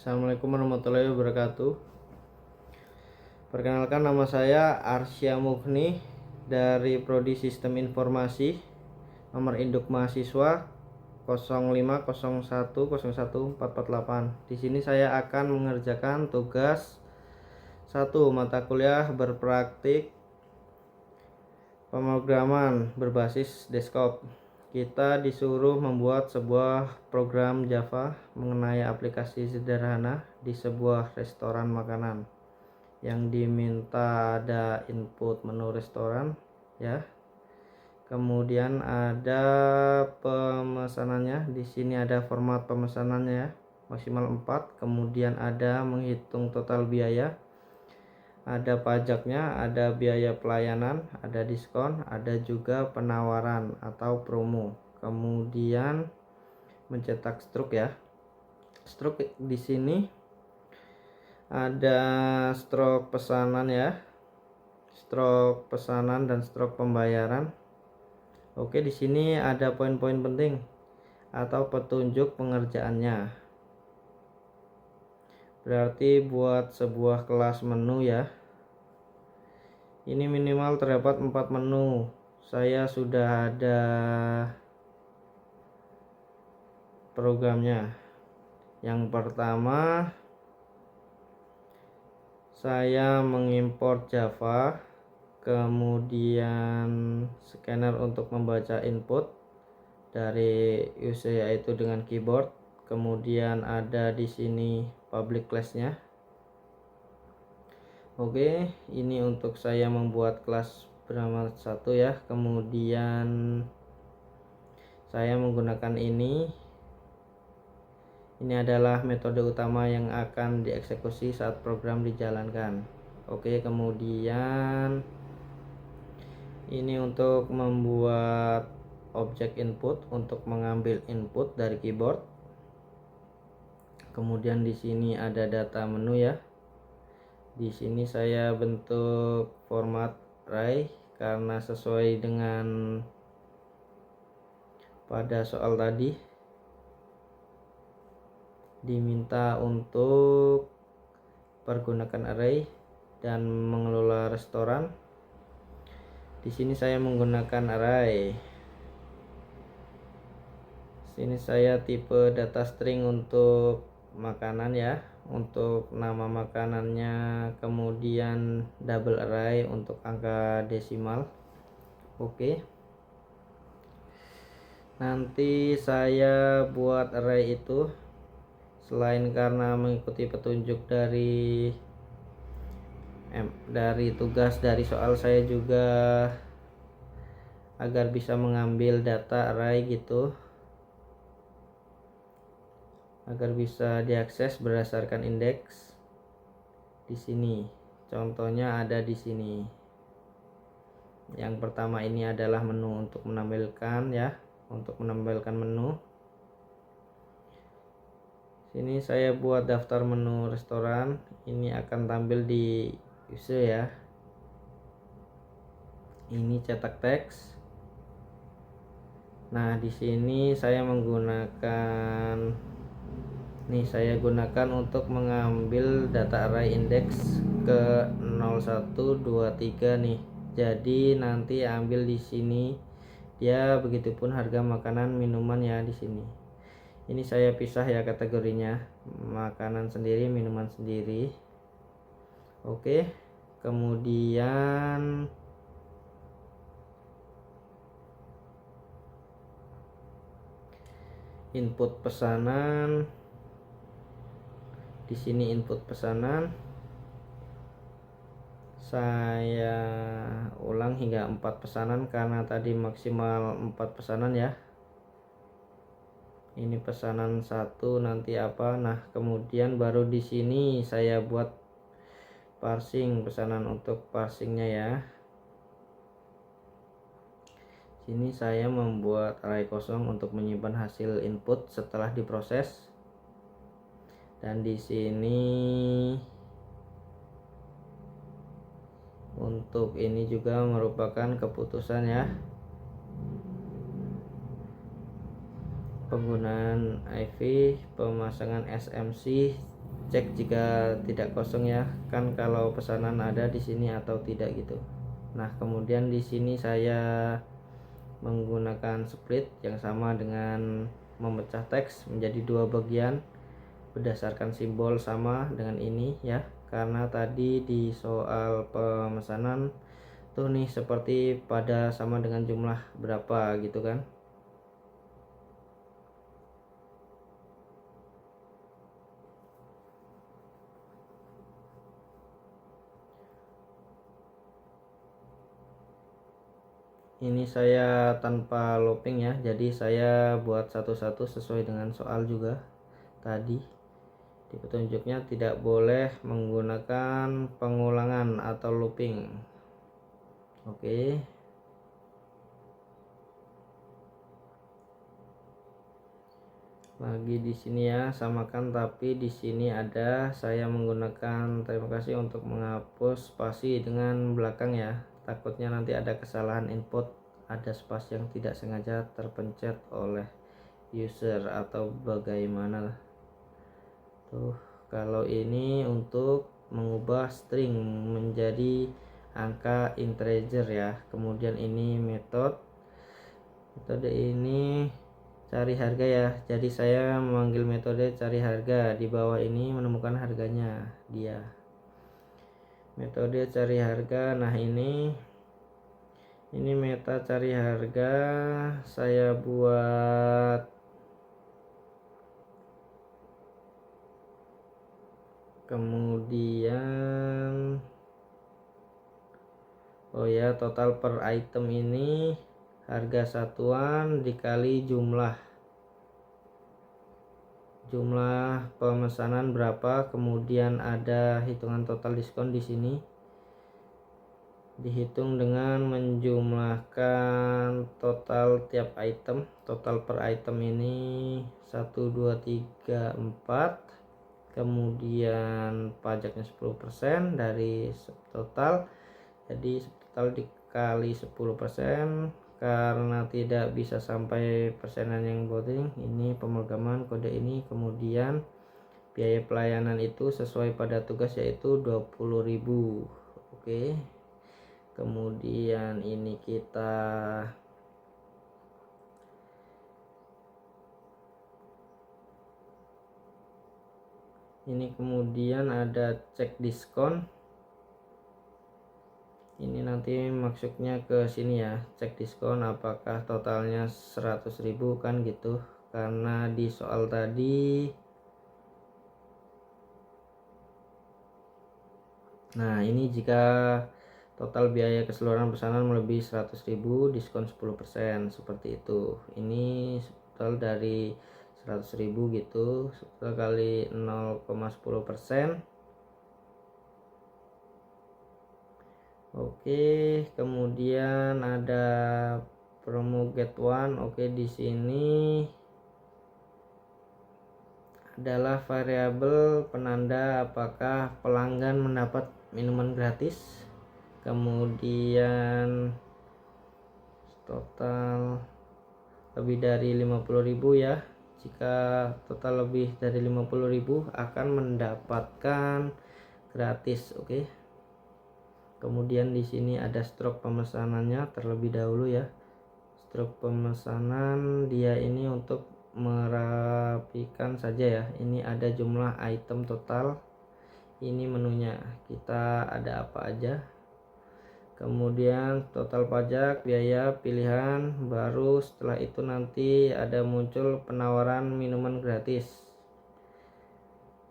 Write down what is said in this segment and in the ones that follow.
Assalamualaikum warahmatullahi wabarakatuh. Perkenalkan, nama saya Arsya Mughni dari Prodi Sistem Informasi, nomor induk mahasiswa 0501011448. Di sini saya akan mengerjakan tugas 1 mata kuliah berpraktik pemrograman berbasis desktop. Kita disuruh membuat sebuah program Java mengenai aplikasi sederhana di sebuah restoran makanan. Yang diminta ada input menu restoran ya. Kemudian ada pemesanannya. Di sini ada format pemesanannya maksimal 4. Kemudian ada menghitung total biaya. Ada pajaknya, ada biaya pelayanan, ada diskon, ada juga penawaran atau promo. Kemudian mencetak struk ya. Struk di sini ada struk pesanan ya. Struk pesanan dan struk pembayaran. Oke, di sini ada poin-poin penting atau petunjuk pengerjaannya. Berarti buat sebuah kelas menu ya. Ini minimal terdapat 4 menu. Saya sudah ada programnya. Yang pertama, saya mengimport Java, kemudian scanner untuk membaca input dari user yaitu dengan keyboard. Kemudian ada di sini public class-nya. Oke, ini untuk saya membuat kelas bernama 1 ya. Kemudian saya menggunakan ini. Ini adalah metode utama yang akan dieksekusi saat program dijalankan. Oke, kemudian ini untuk membuat objek input untuk mengambil input dari keyboard. Kemudian di sini ada data menu ya. Di sini saya bentuk format array karena sesuai dengan pada soal tadi diminta untuk pergunakan array dan mengelola restoran. Di sini saya menggunakan array. Sini saya tipe data string untuk makanan ya, untuk nama makanannya, kemudian double array untuk angka desimal. Oke, nanti saya buat array itu selain karena mengikuti petunjuk dari tugas dari soal, saya juga agar bisa mengambil data array gitu, agar bisa diakses berdasarkan indeks. Di sini contohnya ada di sini. Yang pertama ini adalah menu untuk menampilkan ya, untuk menampilkan menu. Sini saya buat daftar menu restoran. Ini akan tampil di user ya. Ini cetak teks. Nah, di sini saya menggunakan saya gunakan untuk mengambil data array indeks ke 0123 nih. Jadi nanti ambil di sini dia, begitupun harga makanan minuman ya di sini. Ini saya pisah ya kategorinya, makanan sendiri, minuman sendiri. Oke, kemudian input pesanan. Di sini input pesanan saya ulang hingga 4 pesanan karena tadi maksimal 4 pesanan ya. Ini pesanan 1 nanti apa. Nah, kemudian baru di sini saya buat parsing pesanan untuk parsingnya ya. Sini saya membuat array kosong untuk menyimpan hasil input setelah diproses. Dan di sini untuk ini juga merupakan keputusan ya, penggunaan IV, pemasangan SMC cek jika tidak kosong ya, kan kalau pesanan ada di sini atau tidak gitu. Nah, kemudian di sini saya menggunakan split yang sama dengan memecah teks menjadi dua bagian berdasarkan simbol sama dengan ini ya, karena tadi di soal pemesanan tuh nih seperti pada sama dengan jumlah berapa gitu kan. Ini saya tanpa looping ya, jadi saya buat satu-satu sesuai dengan soal juga tadi. Di petunjuknya tidak boleh menggunakan pengulangan atau looping. Oke. Lagi di sini ya, samakan, tapi di sini ada saya menggunakan terima kasih untuk menghapus spasi dengan belakang ya. Takutnya nanti ada kesalahan input, ada spasi yang tidak sengaja terpencet oleh user atau bagaimana lah. Tuh, kalau ini untuk mengubah string menjadi angka integer ya. Kemudian ini metode ini cari harga ya, jadi saya memanggil metode cari harga. Di bawah ini menemukan harganya dia, metode cari harga. Nah, ini meta cari harga saya buat kemudian oh ya, total per item ini harga satuan dikali jumlah pemesanan berapa, kemudian ada hitungan total diskon di sini. Dihitung dengan menjumlahkan total tiap item. Total per item ini 1 2 3 4. Kemudian pajaknya 10% dari total. Jadi total dikali 10%. Karena tidak bisa sampai persenan yang voting, ini pemegaman kode ini. Kemudian biaya pelayanan itu sesuai pada tugas yaitu 20.000. Oke. Kemudian ini kemudian ada cek diskon. Ini nanti maksudnya ke sini ya, cek diskon apakah totalnya 100.000 kan gitu, karena di soal tadi. Nah, ini jika total biaya keseluruhan pesanan melebihi 100.000 diskon 10%, seperti itu. Ini total dari 100.000 gitu, kali 0,10%. Oke, kemudian ada promo get one. Oke, di sini adalah variabel penanda apakah pelanggan mendapat minuman gratis. Kemudian total lebih dari 50.000 ya. Jika total lebih dari 50.000 akan mendapatkan gratis. Oke. Kemudian di sini ada stroke pemesanannya terlebih dahulu ya. Stroke pemesanan dia ini untuk merapikan saja ya. Ini ada jumlah item total. Ini menunya. Kita ada apa aja. Kemudian total pajak, biaya, pilihan, baru setelah itu nanti ada muncul penawaran minuman gratis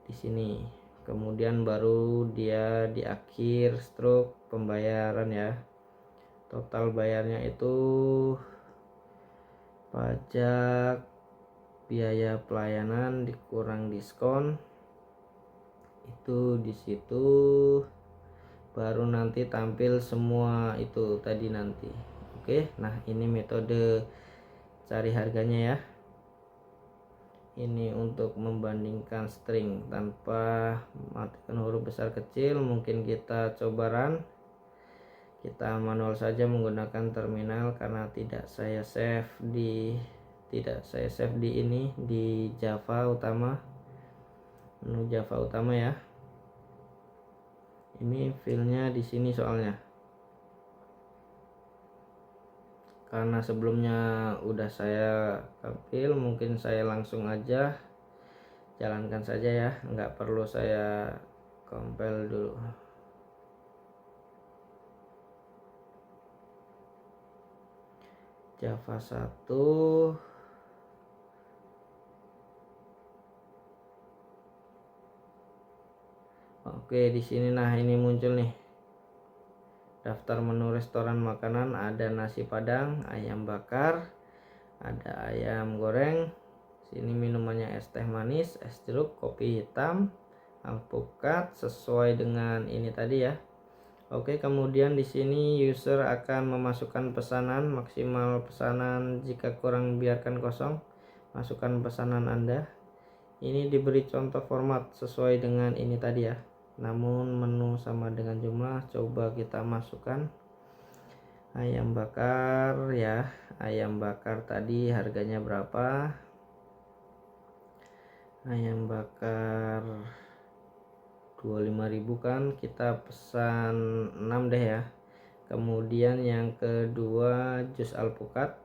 di sini. Kemudian baru dia di akhir stroke pembayaran ya. Total bayarnya itu pajak, biaya pelayanan dikurang diskon. Itu di situ baru nanti tampil semua itu tadi nanti. Oke, nah ini metode cari harganya ya. Ini untuk membandingkan string tanpa matikan huruf besar kecil. Mungkin kita coba run. Kita manual saja menggunakan terminal karena tidak saya save di ini di Java utama. menu Java utama ya. Ini filenya di sini soalnya. Karena sebelumnya udah saya tampil, mungkin saya langsung aja jalankan saja ya, nggak perlu saya compile dulu. Java 1. Oke, di sini nah ini muncul nih. Daftar menu restoran makanan, ada nasi padang, ayam bakar, ada ayam goreng. Sini minumannya es teh manis, es jeruk, kopi hitam, alpukat sesuai dengan ini tadi ya. Oke, kemudian di sini user akan memasukkan pesanan, maksimal pesanan jika kurang biarkan kosong. Masukkan pesanan Anda. Ini diberi contoh format sesuai dengan ini tadi ya. Namun menu sama dengan jumlah, coba kita masukkan ayam bakar ya. Ayam bakar tadi harganya berapa? Ayam bakar 25.000 kan, kita pesan 6 deh ya. Kemudian yang kedua jus alpukat.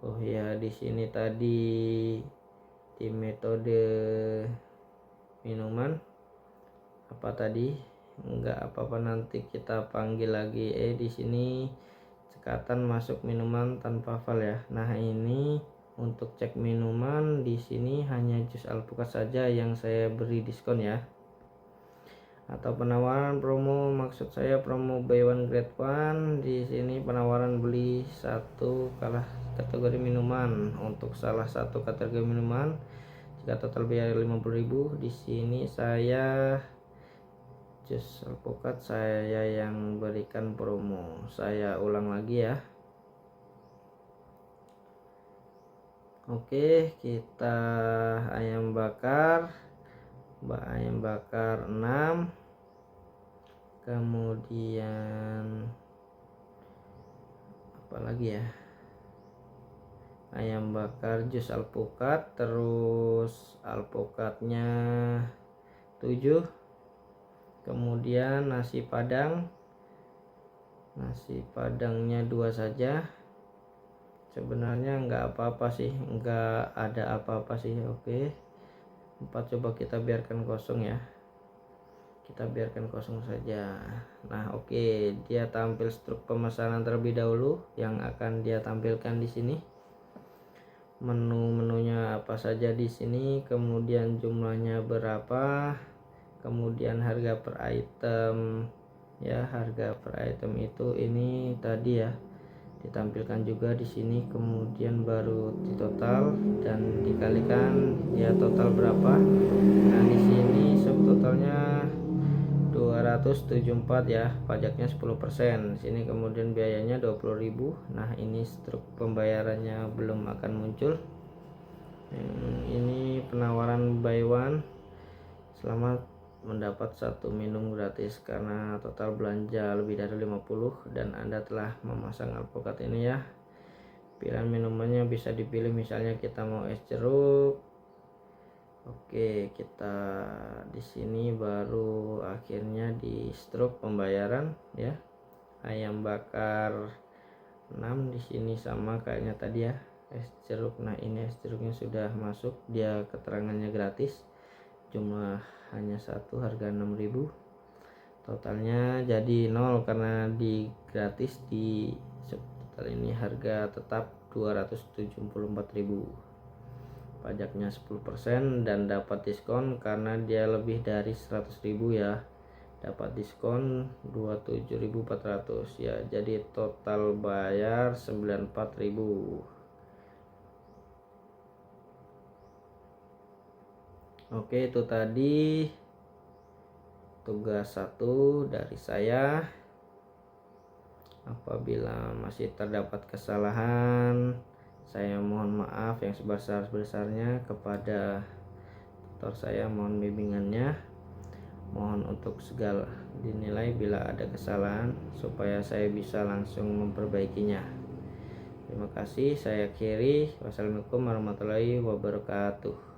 Oh ya, di sini tadi di metode minuman apa tadi, enggak apa-apa, nanti kita panggil lagi. Di sini cekatan masuk minuman tanpa hafal ya. Nah, ini untuk cek minuman di sini hanya jus alpukat saja yang saya beri diskon ya. Atau penawaran promo, maksud saya promo buy one get one. Di sini penawaran beli satu kalah kategori minuman. Untuk salah satu kategori minuman jika total biaya 50.000, di sini saya jus alpukat saya yang berikan promo. Saya ulang lagi ya. Oke, kita ayam bakar 6. Kemudian apa lagi ya, ayam bakar jus alpukat, terus alpukatnya 7. Kemudian nasi padangnya 2 saja. Sebenarnya nggak apa-apa sih, nggak ada apa-apa sih. Oke, 4 coba kita biarkan kosong ya, kita biarkan kosong saja. Nah, oke, dia tampil struk pemesanan terlebih dahulu yang akan dia tampilkan di sini. Menu-menunya apa saja di sini, kemudian jumlahnya berapa, kemudian harga per item ya. Harga per item itu ini tadi ya, ditampilkan juga di sini, kemudian baru ditotal dan dikalikan ya total berapa. Nah, di sini subtotalnya 274 ya, pajaknya 10%. Sini kemudian biayanya 20.000. Nah, ini struk pembayarannya belum akan muncul. Ini penawaran buy one, selamat mendapat 1 minum gratis karena total belanja lebih dari 50 dan Anda telah memasang alpukat ini ya. Pilihan minumannya bisa dipilih, misalnya kita mau es jeruk. Oke, kita di sini baru akhirnya di struk pembayaran ya. Ayam bakar 6 di sini sama kayaknya tadi ya. Es jeruk, nah ini es jeruknya sudah masuk, dia keterangannya gratis. Jumlah hanya 1, harga 6.000. Totalnya jadi 0 karena di gratis. Di subtotal ini harga tetap 274.000. Pajaknya 10% dan dapat diskon karena dia lebih dari 100.000 ya. Dapat diskon 27.400 ya. Jadi total bayar 94.000. Oke, itu tadi tugas 1 dari saya. Apabila masih terdapat kesalahan, saya mohon maaf yang sebesar-besarnya kepada tutor saya, mohon bimbingannya. Mohon untuk segala dinilai bila ada kesalahan supaya saya bisa langsung memperbaikinya. Terima kasih, saya akhiri. Wassalamualaikum warahmatullahi wabarakatuh.